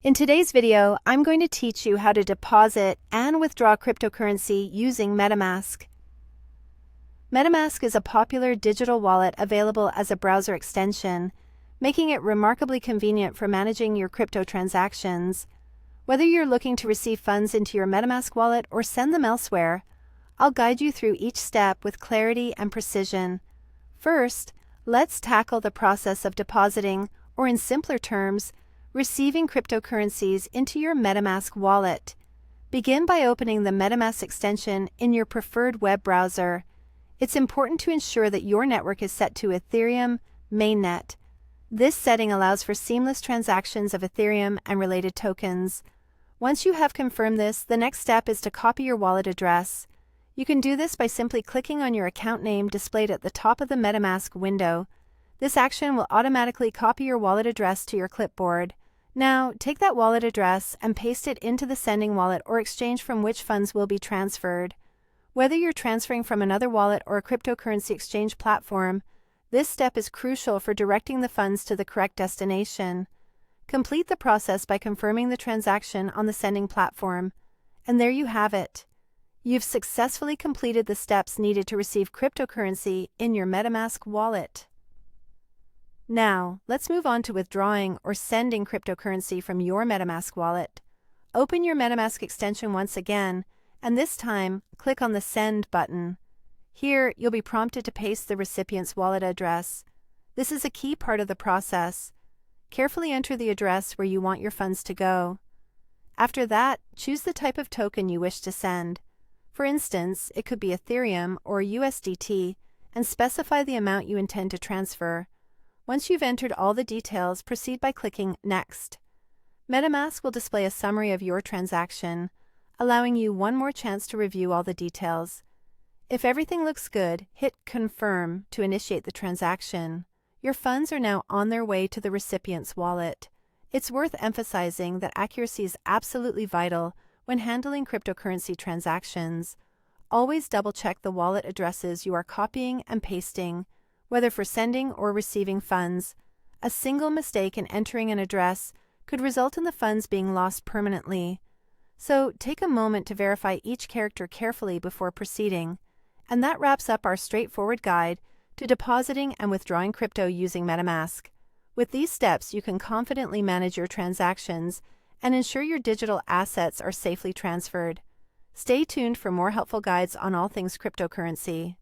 In today's video, I'm going to teach you how to deposit and withdraw cryptocurrency using MetaMask. MetaMask is a popular digital wallet available as a browser extension, making it remarkably convenient for managing your crypto transactions. Whether you're looking to receive funds into your MetaMask wallet or send them elsewhere, I'll guide you through each step with clarity and precision. First, let's tackle the process of depositing, or in simpler terms, receiving cryptocurrencies into your MetaMask wallet. Begin by opening the MetaMask extension in your preferred web browser. It's important to ensure that your network is set to Ethereum mainnet. This setting allows for seamless transactions of Ethereum and related tokens. Once you have confirmed this, the next step is to copy your wallet address. You can do this by simply clicking on your account name displayed at the top of the MetaMask window. This action will automatically copy your wallet address to your clipboard. Now, take that wallet address and paste it into the sending wallet or exchange from which funds will be transferred. Whether you're transferring from another wallet or a cryptocurrency exchange platform, this step is crucial for directing the funds to the correct destination. Complete the process by confirming the transaction on the sending platform. And there you have it. You've successfully completed the steps needed to receive cryptocurrency in your MetaMask wallet. Now, let's move on to withdrawing or sending cryptocurrency from your MetaMask wallet. Open your MetaMask extension once again, and this time, click on the Send button. Here, you'll be prompted to paste the recipient's wallet address. This is a key part of the process. Carefully enter the address where you want your funds to go. After that, choose the type of token you wish to send. For instance, it could be Ethereum or USDT, and specify the amount you intend to transfer. Once you've entered all the details, proceed by clicking Next. MetaMask will display a summary of your transaction, allowing you one more chance to review all the details. If everything looks good, hit Confirm to initiate the transaction. Your funds are now on their way to the recipient's wallet. It's worth emphasizing that accuracy is absolutely vital when handling cryptocurrency transactions. Always double-check the wallet addresses you are copying and pasting, whether for sending or receiving funds. A single mistake in entering an address could result in the funds being lost permanently. So take a moment to verify each character carefully before proceeding. And that wraps up our straightforward guide to depositing and withdrawing crypto using MetaMask. With these steps, you can confidently manage your transactions and ensure your digital assets are safely transferred. Stay tuned for more helpful guides on all things cryptocurrency.